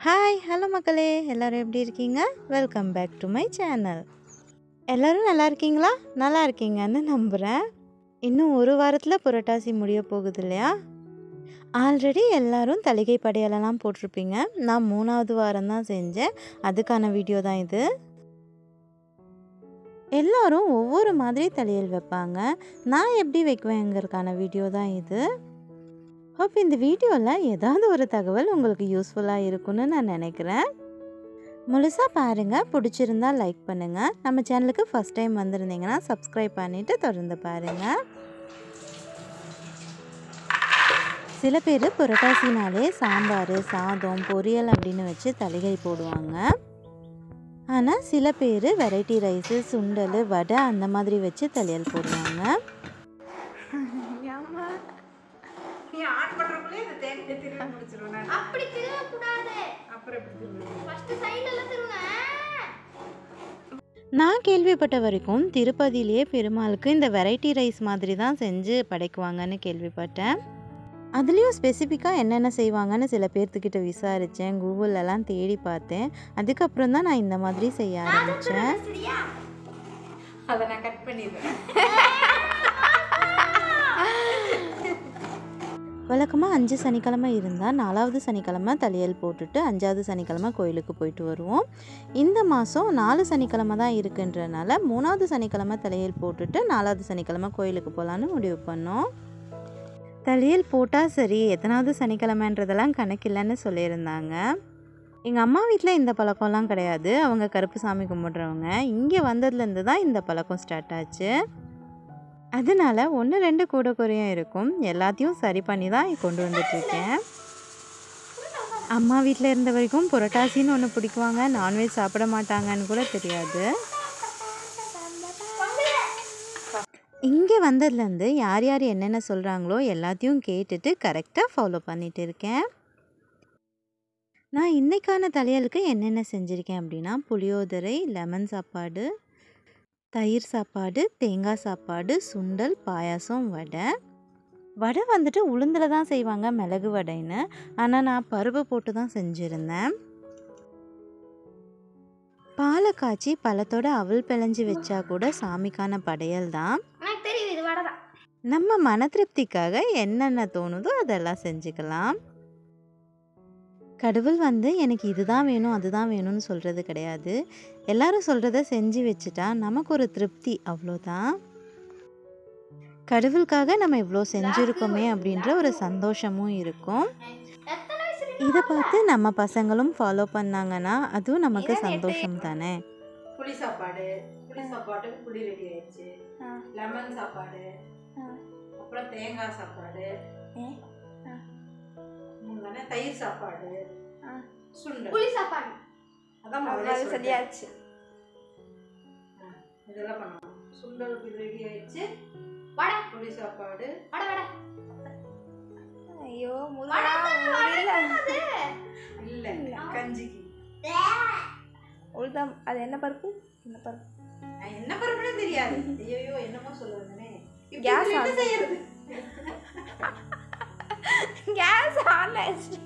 Hi hello மக்களே, எல்லோரும் எப்படி இருக்கீங்க? Welcome back to my channel. எல்லோரும் நல்லா இருக்கீங்களா? நல்லா இருக்கீங்கன்னு நம்புகிறேன். இன்னும் ஒரு வாரத்தில் புரட்டாசி முடிய போகுது இல்லையா? ஆல்ரெடி எல்லோரும் தளிகை படையலெல்லாம் போட்டிருப்பீங்க. நான் 3வது வாரம் தான் செஞ்சேன். அதுக்கான வீடியோ தான் இது. எல்லோரும் ஒவ்வொரு மாதிரி தளியல் வைப்பாங்க. நான் எப்படி வைக்குவேங்கிறதுக்கான வீடியோ தான் இது. ஹோப் இந்த வீடியோவில் ஏதாவது ஒரு தகவல் உங்களுக்கு யூஸ்ஃபுல்லாக இருக்கும்னு நான் நினைக்கிறேன். முழுசாக பாருங்கள். பிடிச்சிருந்தா லைக் பண்ணுங்கள். நம்ம சேனலுக்கு ஃபஸ்ட் டைம் வந்திருந்தீங்கன்னா சப்ஸ்கிரைப் பண்ணிவிட்டு தொடர்ந்து பாருங்கள். சில பேர் புரட்டாசினாலே சாம்பார், சாதம், பொரியல் அப்படின்னு வச்சு தளிகை போடுவாங்க. ஆனால் சில பேர் வெரைட்டி ரைஸு, சுண்டல், வடை அந்த மாதிரி வச்சு தளியல் போடுவாங்க. நான் கேள்விப்பட்ட வரைக்கும் திருப்பதியிலேயே பெருமாளுக்கு இந்த வெரைட்டி ரைஸ் மாதிரி தான் செஞ்சு படைக்குவாங்கன்னு கேள்விப்பட்டேன். அதுலேயும் ஸ்பெசிஃபிக்காக என்னென்ன செய்வாங்கன்னு சில பேர்த்துக்கிட்ட விசாரித்தேன், கூகுளெல்லாம் தேடி பார்த்தேன். அதுக்கப்புறம் தான் நான் இந்த மாதிரி செய்ய ஆரம்பித்தேன். அதை நான் கட் பண்ணிடுறேன். வழக்கமாக 5 சனிக்கிழமை இருந்தால் 4வது சனிக்கிழமை தளியல் போட்டுட்டு 5வது சனிக்கிழமை கோயிலுக்கு போயிட்டு வருவோம். இந்த மாதம் 4 சனிக்கிழமை தான் இருக்குன்றனால 3வது சனிக்கிழமை தளியல் போட்டுட்டு 4வது சனிக்கிழமை கோயிலுக்கு போகலான்னு முடிவு பண்ணோம். தளியல் போட்டால் சரி, எத்தனாவது சனிக்கிழமைன்றதெல்லாம் கணக்கில்லைன்னு சொல்லியிருந்தாங்க. எங்கள் அம்மா வீட்டில் இந்த பழக்கம்லாம் கிடையாது. அவங்க கருப்பு சாமி கும்பிட்றவங்க. இங்கே வந்ததுலேருந்து தான் இந்த பழக்கம் ஸ்டார்ட் ஆச்சு. அதனால் 1-2 கூட குறையும் இருக்கும். எல்லாத்தையும் சரி பண்ணி தான் கொண்டு வந்துட்டுருக்கேன். அம்மா வீட்டில் இருந்த வரைக்கும் புரட்டாசின்னு ஒன்று பிடிக்குவாங்க, நான்வெஜ் சாப்பிட மாட்டாங்கன்னு கூட தெரியாது. இங்கே வந்ததுலேருந்து யார் யார் என்னென்ன சொல்கிறாங்களோ எல்லாத்தையும் கேட்டுட்டு கரெக்டாக ஃபாலோ பண்ணிகிட்டு இருக்கேன். நான் இன்றைக்கான தளியலுக்கு என்னென்ன செஞ்சுருக்கேன் அப்படின்னா, புளியோதரை, லெமன் சாப்பாடு, தயிர் சாப்பாடு, தேங்காய் சாப்பாடு, சுண்டல், பாயாசம், வடை வந்துட்டு உளுந்தில் தான் செய்வாங்க, மிளகு வடைன்னு. ஆனால் நான் பருப்பு போட்டு தான் செஞ்சுருந்தேன். பாலை காய்ச்சி பழத்தோட அவல் பிழைஞ்சி வச்சா கூட சாமிக்கான படையல் தான். நம்ம மன திருப்திக்காக என்னென்ன தோணுதோ அதெல்லாம் செஞ்சுக்கலாம். கடவுள் எனக்கு இதுதான் வேணும் அதுதான் வேணும்னு சொல்கிறது கிடையாது. எல்லாரும் சொல்கிறத செஞ்சு வச்சுட்டா நமக்கு ஒரு திருப்தி, அவ்வளோதான். கடவுளுக்காக நம்ம இவ்வளோ செஞ்சுருக்கோமே அப்படின்ற ஒரு சந்தோஷமும் இருக்கும். இதை பார்த்து நம்ம பசங்களும் ஃபாலோ பண்ணாங்கன்னா அதுவும் நமக்கு சந்தோஷம் தானே. புளி சாப்பாட்டுக்கு புளி ரெடி ஆயிடுச்சு. லெமன் சாப்பாடு, அப்புறம் தேங்காய் சாப்பாடு, தயிர் சாப்பாடு, சுண்டல், புளி சாப்பாடு, அதான் முதல்ல சரியாச்சு. இதெல்லாம் பண்ணுவோம். சுண்டலுக்கு ரெடி ஆயிடுச்சு. வடை, புளி சாப்பாடு, வடை. ஐயோ இல்ல கஞ்சிக்கு உளுந்தம். அது என்ன பருப்பு? என்ன பருப்புன்னு தெரியாது. ஐயோ என்னமோ சொல்லுவாங்கனே. கேஸ் என்ன செய்யறது? கேஸ் ஆன் ஆயிடுச்சு.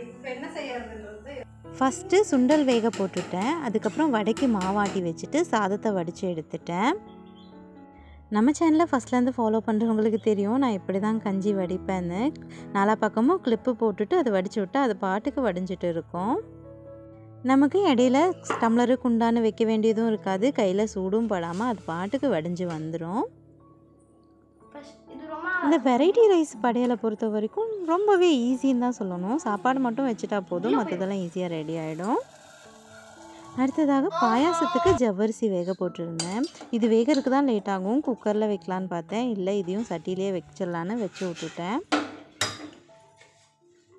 இப்போ என்ன செய்யறதுன்றது, ஃபஸ்ட்டு சுண்டல் வேக போட்டுட்டேன். அதுக்கப்புறம் வடைக்கு மாவாட்டி வச்சுட்டு சாதத்தை வடித்து எடுத்துட்டேன். நம்ம சேனலை ஃபஸ்ட்லேருந்து ஃபாலோ பண்ணுறவங்களுக்கு தெரியும் நான் இப்படி தான் கஞ்சி வடிப்பேன்னு. 4 பக்கமும் கிளிப்பு போட்டுட்டு அதை வடித்து விட்டு அது பாட்டுக்கு வடிஞ்சிட்டு இருக்கும். நமக்கு இடையில டம்ளரு குண்டான்னு வைக்க வேண்டியதும் இருக்காது, கையில் சூடும் படாமல் அது பாட்டுக்கு வடிஞ்சு வந்துடும். இந்த வெரைட்டி ரைஸ் படையலை பொறுத்த வரைக்கும் ரொம்பவே ஈஸின்னு தான் சொல்லணும். சாப்பாடு மட்டும் வச்சுட்டா போதும், மற்றதெல்லாம் ஈஸியாக ரெடி ஆகிடும். அடுத்ததாக பாயாசத்துக்கு ஜவ்வரிசி வேக போட்டிருந்தேன். இது வேகிறதுக்கு தான் லேட் ஆகும். குக்கரில் வைக்கலான்னு பார்த்தேன், இல்லை இதையும் சட்டிலேயே வச்சிடலான்னு வச்சு விட்டுட்டேன்.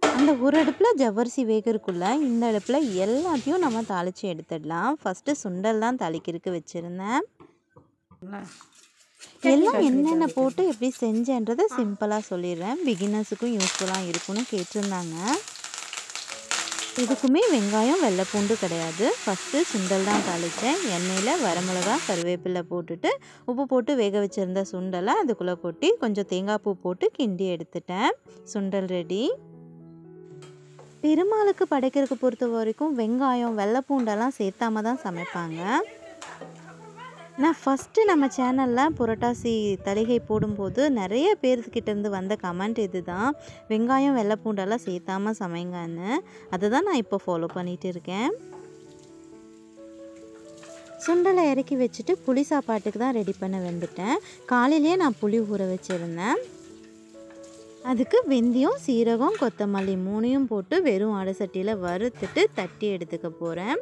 அந்த ஒரு அடுப்பில் ஜவ்வரிசி வேகிறதுக்குள்ளே இந்த அடுப்பில் எல்லாத்தையும் நம்ம தாளித்து எடுத்துடலாம். ஃபஸ்ட்டு சுண்டல் தான் தாளிக்கிறதுக்கு வச்சுருந்தேன். எல்லாம் என்னென்ன போட்டு எப்படி செஞ்சேன்றதை சிம்பிளாக சொல்லிடுறேன், பிகினர்ஸுக்கும் யூஸ்ஃபுல்லாக இருக்கும்னு கேட்டிருந்தாங்க. இதுக்குமே வெங்காயம், வெள்ளை பூண்டு கிடையாது. ஃபஸ்ட்டு சுண்டல் தான் தாளித்தேன். எண்ணெயில் வரமிளகா, கருவேப்பிலை போட்டுட்டு உப்பு போட்டு வேக வச்சுருந்த சுண்டலை அதுக்குள்ளே கொட்டி கொஞ்சம் தேங்காய் பூ போட்டு கிண்டி எடுத்துட்டேன். சுண்டல் ரெடி. பெருமாளுக்கு படைக்கிறதுக்கு பொறுத்த வரைக்கும் வெங்காயம் வெள்ளை பூண்டெல்லாம் சேர்த்தாம தான் சமைப்பாங்க. நான் ஃபஸ்ட்டு நம்ம சேனலில் புரட்டாசி தளிகை போடும்போது நிறைய பேர்கிட்டேருந்து வந்த கமெண்ட் இது தான், வெங்காயம் வெள்ளை பூண்டெல்லாம் சேர்த்தாமல் சமைங்கன்னு. அதை தான் நான் இப்போ ஃபாலோ பண்ணிகிட்டு இருக்கேன். சுண்டலை இறக்கி வச்சுட்டு புளி சாப்பாட்டுக்கு தான் ரெடி பண்ண வந்துட்டேன். காலையிலேயே நான் புளி ஊற வச்சுருந்தேன். அதுக்கு வெந்தயம் சீரகம் கொத்தமல்லி 3யும் போட்டு வெறும் அடை சட்டியில் வறுத்துட்டு தட்டி எடுத்துக்க போகிறேன்.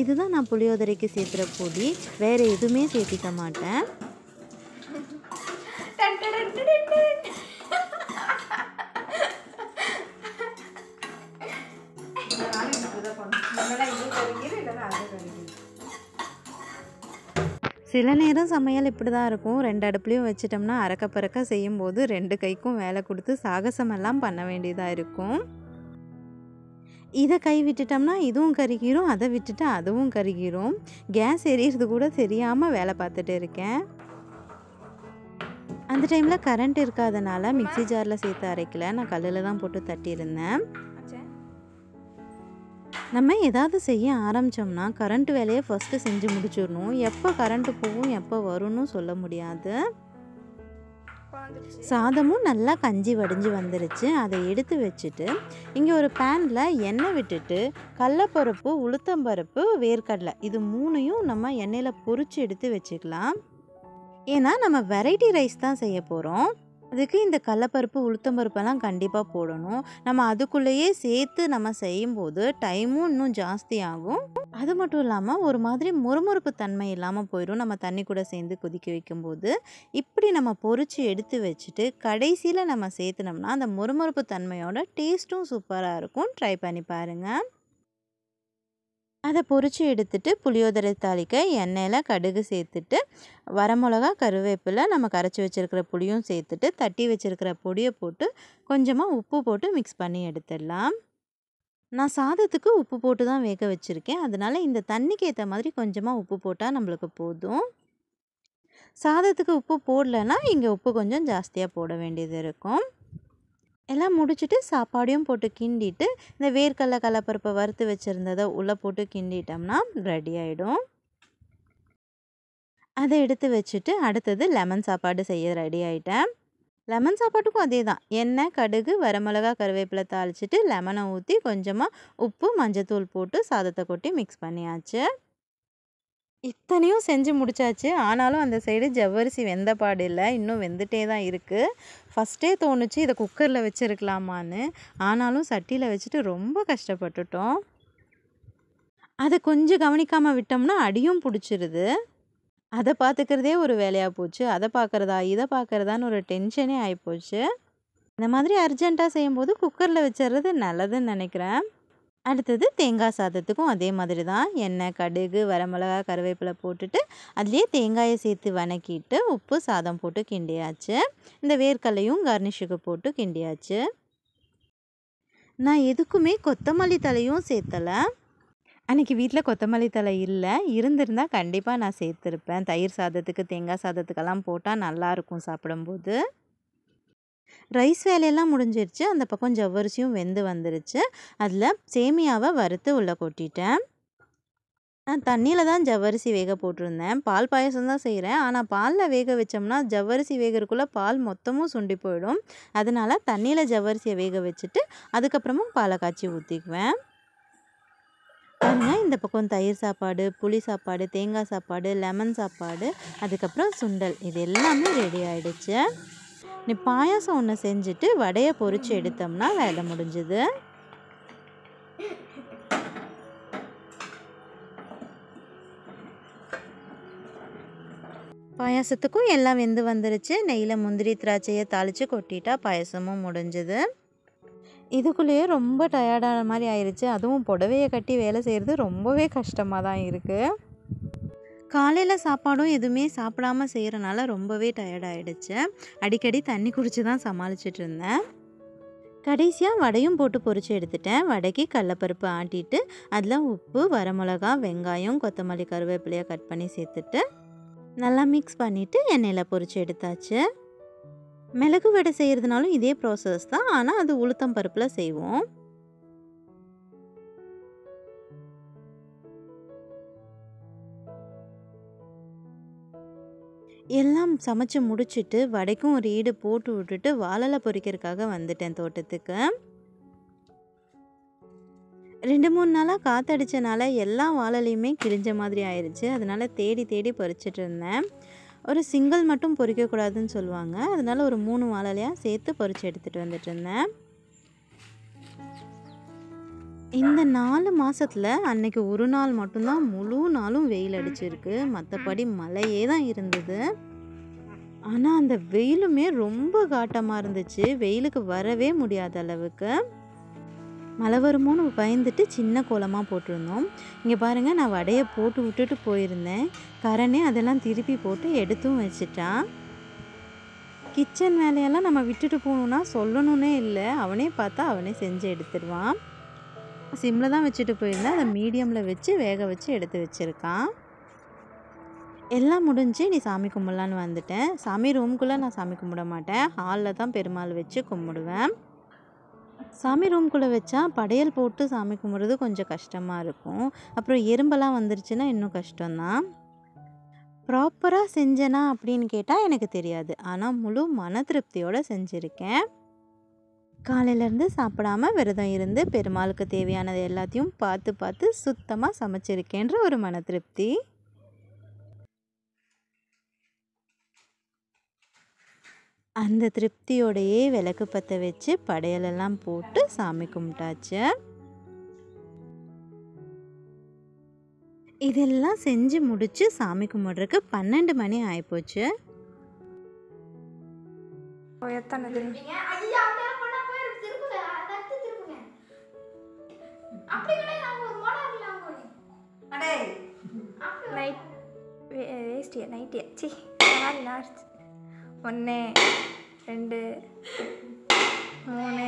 இதுதான் நான் புளியோதரைக்கு சேர்த்துற பொடி, வேறு எதுவுமே சேர்த்திக்க மாட்டேன். சில நேரம் சமையல் இப்படி தான் இருக்கும். 2 அடுப்புலையும் வச்சிட்டோம்னா அறக்க பறக்க செய்யும்போது 2 கைக்கும் வேலை கொடுத்து சாகசமெல்லாம் பண்ண வேண்டியதாக இருக்கும். இதை கை விட்டுட்டோம்னா இதுவும் கருகிரும், அதை விட்டுட்டு அதுவும் கருகிரும். கேஸ் எரியிறது கூட தெரியாமல் வேலை பார்த்துட்டு இருக்கேன். அந்த டைமில் கரண்ட் இருக்காதனால மிக்ஸி ஜாரில் சேர்த்து அரைக்கல, நான் கல்லில் தான் போட்டு தட்டியிருந்தேன். நம்ம ஏதாவது செய்ய ஆரம்பித்தோம்னா கரண்ட் வேலையை ஃபஸ்ட்டு செஞ்சு முடிச்சிடணும். எப்போ கரண்ட்டு போகும் எப்போ வரும்னு சொல்ல முடியாது. சாதமும் நல்லா கஞ்சி வடிஞ்சு வந்துருச்சு. அதை எடுத்து வச்சுட்டு இங்கே ஒரு பேனில் எண்ணெய் விட்டுட்டு கடலைப்பருப்பு உளுத்தம்பருப்பு வேர்க்கடலை இது 3யும் நம்ம எண்ணெயில் பொரிச்சு எடுத்து வச்சுக்கலாம். ஏன்னா நம்ம வெரைட்டி ரைஸ் தான் செய்ய போகிறோம். அதுக்கு இந்த கடலைப்பருப்பு உளுத்தம்பருப்பெல்லாம் கண்டிப்பாக போடணும். நம்ம அதுக்குள்ளேயே சேர்த்து நம்ம செய்யும்போது டைமும் இன்னும் ஜாஸ்தி ஆகும். அது மட்டும் இல்லாமல் ஒரு மாதிரி முறுமுறுப்பு தன்மை இல்லாமல் போயிடும் நம்ம தண்ணி கூட சேர்ந்து கொதிக்க வைக்கும்போது. இப்படி நம்ம பொரிச்சு எடுத்து வச்சுட்டு கடைசியில் நம்ம சேர்த்துனோம்னா அந்த முறுமுறுப்பு தன்மையோட டேஸ்ட்டும் சூப்பராக இருக்கும். ட்ரை பண்ணி பாருங்கள். அதை பொரிச்சு எடுத்துட்டு புளியோதரை தாளிக்க எண்ணெயில் கடுகு சேர்த்துட்டு வரமிளகா கருவேப்பிலை நம்ம கரைச்சி வச்சுருக்கிற புளியும் சேர்த்துட்டு தட்டி வச்சுருக்கிற பொடியை போட்டு கொஞ்சமாக உப்பு போட்டு மிக்ஸ் பண்ணி எடுத்துடலாம். நான் சாதத்துக்கு உப்பு போட்டு தான் வேக வச்சுருக்கேன். அதனால் இந்த தண்ணிக்கு ஏற்ற மாதிரி கொஞ்சமாக உப்பு போட்டால் நம்மளுக்கு போதும். சாதத்துக்கு உப்பு போடலைன்னா இங்கே உப்பு கொஞ்சம் ஜாஸ்தியாக போட வேண்டியது இருக்கும். எல்லாம் முடிச்சுட்டு சாப்பாடையும் போட்டு கிண்டிட்டு இந்த வேர்க்கடலை கடலைப்பருப்பை வறுத்து வச்சுருந்ததை உள்ளே போட்டு கிண்டிட்டோம்னா ரெடி ஆகிடும். அதை எடுத்து வச்சுட்டு அடுத்தது லெமன் சாப்பாடு செய்ய ரெடி ஆகிட்டேன். லெமன் சாப்பாட்டுக்கும் அதே தான், எண்ணெய் கடுகு வரமிளகா கருவேப்பிலை தாளிச்சிட்டு லெமனை ஊற்றி கொஞ்சமாக உப்பு மஞ்சத்தூள் போட்டு சாதத்தை கொட்டி மிக்ஸ் பண்ணியாச்சு. இத்தனையும் செஞ்சு முடிச்சாச்சு. ஆனாலும் அந்த சைடு ஜவ்வரிசி வெந்த பாடு இல்லை, இன்னும் வெந்துட்டே தான் இருக்குது. ஃபஸ்ட்டே தோணுச்சு இதை குக்கரில் வச்சுருக்கலாமான்னு, ஆனாலும் சட்டியில் வச்சுட்டு ரொம்ப கஷ்டப்பட்டுட்டோம். அதை கொஞ்சம் கவனிக்காமல் விட்டோம்னா அடியும் பிடிச்சிருது. அதை பார்த்துக்கிறதே ஒரு வேலையாக போச்சு. அதை பார்க்குறதா இதை பார்க்குறதான்னு ஒரு டென்ஷனே ஆகிப்போச்சு. இந்த மாதிரி அர்ஜெண்ட்டாக செய்யும்போது குக்கரில் வச்சிடுறது நல்லதுன்னு நினைக்கிறேன். அடுத்தது தேங்காய் சாதத்துக்கும் அதே மாதிரி தான், எண்ணெய் கடுகு வரமிளகா கருவேப்பிலை போட்டுட்டு அதுலேயே தேங்காயை சேர்த்து வணக்கிட்டு உப்பு சாதம் போட்டு கிண்டியாச்சு. இந்த வேர்க்கடலையும் கார்னிஷுக்கு போட்டு கிண்டியாச்சு. நான் எதுக்குமே கொத்தமல்லி தலையும் சேர்த்தலை. அன்றைக்கி வீட்டில் கொத்தமல்லி தலை இல்லை, இருந்திருந்தால் கண்டிப்பாக நான் சேர்த்துருப்பேன். தயிர் சாதத்துக்கு தேங்காய் சாதத்துக்கெல்லாம் போட்டால் நல்லாயிருக்கும் சாப்பிடும்போது. ரைஸ் வேலையெல்லாம் முடிஞ்சிருச்சு. அந்த பக்கம் ஜவ்வரிசியும் வெந்து வந்துருச்சு. அதில் சேமியாவை வறுத்து உள்ளே கொட்டிட்டேன். நான் தண்ணியில் தான் ஜவ்வரிசி வேக போட்டிருந்தேன். பால் பாயசம் தான் செய்கிறேன். ஆனால் பாலில் வேக வச்சோம்னா ஜவ்வரிசி வேகிறதுக்குள்ளே பால் மொத்தமும் சுண்டி போயிடும். அதனால் தண்ணியில் ஜவ்வரிசியை வேக வச்சுட்டு அதுக்கப்புறமா பாலை காய்ச்சி ஊற்றிக்குவேன். பாருங்கள், இந்த பக்கம் தயிர் சாப்பாடு புளி சாப்பாடு தேங்காய் சாப்பாடு லெமன் சாப்பாடு அதுக்கப்புறம் சுண்டல் இது எல்லாமே ரெடி ஆகிடுச்சு. நீ பாயாசம் ஒன்று செஞ்சுட்டு வடையை பொரித்து எடுத்தோம்னா வேலை முடிஞ்சுது. பாயாசத்துக்கும் எல்லாம் வெந்து வந்துருச்சு. நெய்யில் முந்திரி திராட்சையை தாளித்து கொட்டிட்டா பாயாசமும் முடிஞ்சுது. இதுக்குள்ளேயே ரொம்ப டயர்டான மாதிரி ஆயிடுச்சு. அதுவும் புடவையை கட்டி வேலை செய்கிறது ரொம்பவே கஷ்டமாக தான் இருக்குது. காலையில் சாப்பாடும் எதுவுமே சாப்பிடாமல் செய்கிறனால ரொம்பவே டயர்டாகிடுச்சு. அடிக்கடி தண்ணி குடிச்சு தான் சமாளிச்சுட்டு இருந்தேன். கடைசியாக வடையும் போட்டு பொரிச்சு எடுத்துட்டேன். வடைக்கு கடலைப்பருப்பு ஆட்டிட்டு அதில் உப்பு வரமிளகா வெங்காயம் கொத்தமல்லி கருவேப்பிலையை கட் பண்ணி சேர்த்துட்டு நல்லா மிக்ஸ் பண்ணிவிட்டு எண்ணெயில் பொரிச்சு எடுத்தாச்சு. மிளகு வடை செய்கிறதுனாலும் இதே ப்ராசஸ் தான், ஆனால் அது உளுத்தம் பருப்பில் செய்வோம். எல்லாம் சமைச்சு முடிச்சுட்டு வடைக்கும் ஒரு ஈடு போட்டு விட்டுட்டு வாழலை பொரிக்கிறதுக்காக வந்துட்டேன் தோட்டத்துக்கு. 2-3 நாளாக காற்றடிச்சனால எல்லா வாழலையுமே கிழிஞ்ச மாதிரி ஆயிடுச்சு. அதனால் தேடி தேடி பறிச்சிட்டு இருந்தேன். ஒரு சிங்கிள் மட்டும் பொரிக்கக்கூடாதுன்னு சொல்லுவாங்க. அதனால் ஒரு 3 வாழலையாக சேர்த்து பறித்து எடுத்துகிட்டு வந்துட்டு இருந்தேன். இந்த 4 மாதத்தில் அன்னைக்கு ஒரு நாள் மட்டும்தான் முழு நாளும் வெயில் அடிச்சிருக்கு. மற்றபடி மழையே தான் இருந்தது. ஆனால் அந்த வெயிலுமே ரொம்ப காட்டமாக இருந்துச்சு. வெயிலுக்கு வரவே முடியாத அளவுக்கு. மழை வருமோன்னு பயந்துட்டு சின்ன கோலமாக போட்டிருந்தோம். இங்கே பாருங்கள், நான் வடையை போட்டு விட்டுட்டு போயிருந்தேன். கரணே அதெல்லாம் திருப்பி போட்டு எடுத்தும் வச்சிட்டான். கிச்சன் வேலையெல்லாம் நம்ம விட்டுட்டு போகணுன்னா சொல்லணுன்னே இல்லை. அவனே பார்த்தா அவனே செஞ்சு எடுத்துடுவான். சிம்மில் தான் வச்சுட்டு போயிருந்தேன். அதை மீடியமில் வச்சு வேக வச்சு எடுத்து வச்சுருக்கான். எல்லாம் முடிஞ்சு நீ சாமி கும்பிட்லான்னு வந்துட்டேன். சாமி ரூம்குள்ளே நான் சாமி கும்பிட மாட்டேன். ஹாலில் தான் பெருமாள் வச்சு கும்பிடுவேன். சாமி ரூம்குள்ளே வச்சா படையல் போட்டு சாமி கும்பிட்றது கொஞ்சம் கஷ்டமாக இருக்கும். அப்புறம் எறும்பெல்லாம் வந்துருச்சுன்னா இன்னும் கஷ்டம்தான். ப்ராப்பராக செஞ்சேனா அப்படின்னு கேட்டால் எனக்கு தெரியாது. ஆனால் முழு மன திருப்தியோடு செஞ்சுருக்கேன். காலையிலேருந்து சாப்பிடாம விரதம் இருந்து பெருமாளுக்கு தேவையானது எல்லாத்தையும் பார்த்து பார்த்து சுத்தமாக சமைச்சிருக்கேன்ற ஒரு மன திருப்தி. அந்த திருப்தியோடையே விளக்கு பற்ற வச்சு படையலெல்லாம் போட்டு சாமி கும்பிட்டாச்சு. இதெல்லாம் செஞ்சு முடிச்சு சாமி கும்பிட்றதுக்கு 12 மணி ஆகிப்போச்சு. நைட்டியா சி 1 2 3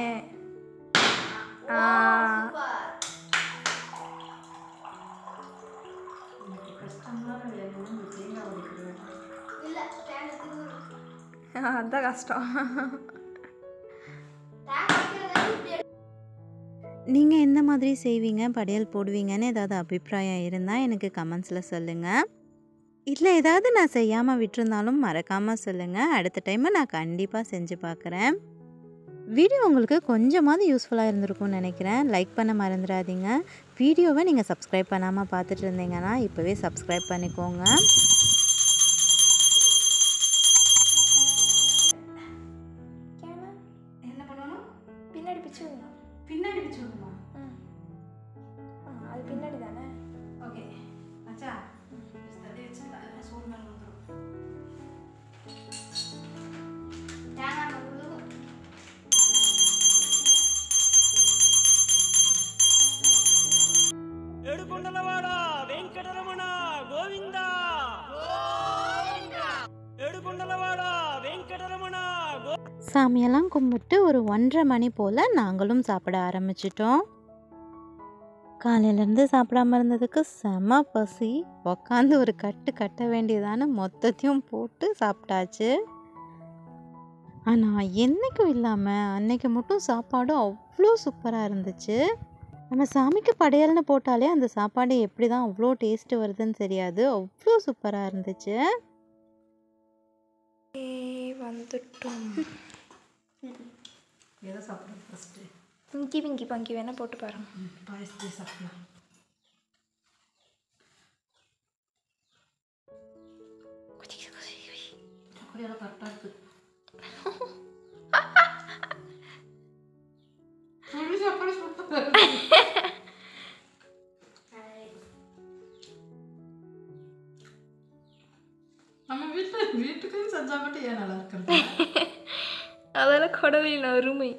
அதான் கஷ்டம். நீங்கள் எந்த மாதிரி செய்வீங்க, படையல் போடுவீங்கன்னு ஏதாவது அபிப்பிராயம் இருந்தால் எனக்கு கமெண்ட்ஸில் சொல்லுங்கள். இதில் ஏதாவது நான் செய்யாமல் விட்டுருந்தாலும் மறக்காமல் சொல்லுங்கள். அடுத்த டைமு நான் கண்டிப்பாக செஞ்சு பார்க்குறேன். வீடியோ உங்களுக்கு கொஞ்சமாவது யூஸ்ஃபுல்லாக இருந்திருக்கும்னு நினைக்கிறேன். லைக் பண்ண மறந்துடாதீங்க. வீடியோவை நீங்கள் சப்ஸ்கிரைப் பண்ணாமல் பார்த்துட்டு இருந்தீங்கன்னா இப்போவே சப்ஸ்கிரைப் பண்ணிக்கோங்க. என்ன பண்ணணும்? பின்னாடி பிச்சு விடணும். பின்னாடி பிச்சு விடணுமா? அது பின்னாடி தானே. ஓகே அச்சா தள்ளி வச்சுக்கலாம். சூடு மேலே வந்துடும். ఏడుకొండలవాడ వెంకటరమణ గోవింద ఏడుకొండలవాడ వెంకటరమణ சாமியெல்லாம் கும்பிட்டு ஒரு 1:30 மணி போல் நாங்களும் சாப்பிட ஆரம்பிச்சிட்டோம். காலையிலேருந்து சாப்பிடாம இருந்ததுக்கு செம பசி. உக்காந்து ஒரு கட்ட வேண்டியதான மொத்தத்தையும் போட்டு சாப்பிட்டாச்சு. ஆனால் என்றைக்கும் இல்லாமல் அன்னைக்கு மட்டும் சாப்பாடு அவ்வளோ சூப்பராக இருந்துச்சு. நம்ம சாமிக்கு படையல்னு போட்டாலே அந்த சாப்பாடு எப்படி தான் அவ்வளோ டேஸ்ட்டு வருதுன்னு தெரியாது. அவ்வளோ சூப்பராக இருந்துச்சு. வந்துட்டோம். எதை சாப்பிடணும் ஃபஸ்ட்டு? பிங்கி பிங்கி பங்கி வேணால் போட்டு பாருங்க. பாயசத்தை சாப்பிடலாம். அப்படியெல்லாம் கரெக்டாக இருக்குது. சாப்பாடு சூப்பராக நம்ம வீட்டுக்குன்னு செஞ்சால் மட்டும் ஏன் நல்லா இருக்கிறது? அதெல்லாம் கடவுளின் அருமை.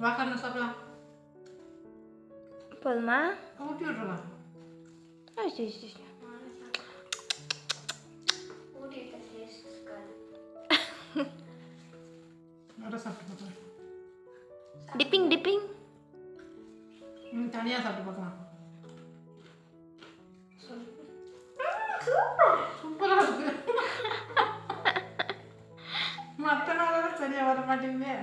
வாக்கணும் சாப்பிடலாம். போதுமா? ஊட்டி விட்றலாம். சாப்பிட்டு பார்க்கலாம். டிப்பிங் டிப்பிங் தனியாக சாப்பிட்டு பார்க்கலாம். சூப்பராக இருக்கு. மற்ற நாளெல்லாம் சரியாக வர மாட்டேங்குது.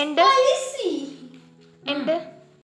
End end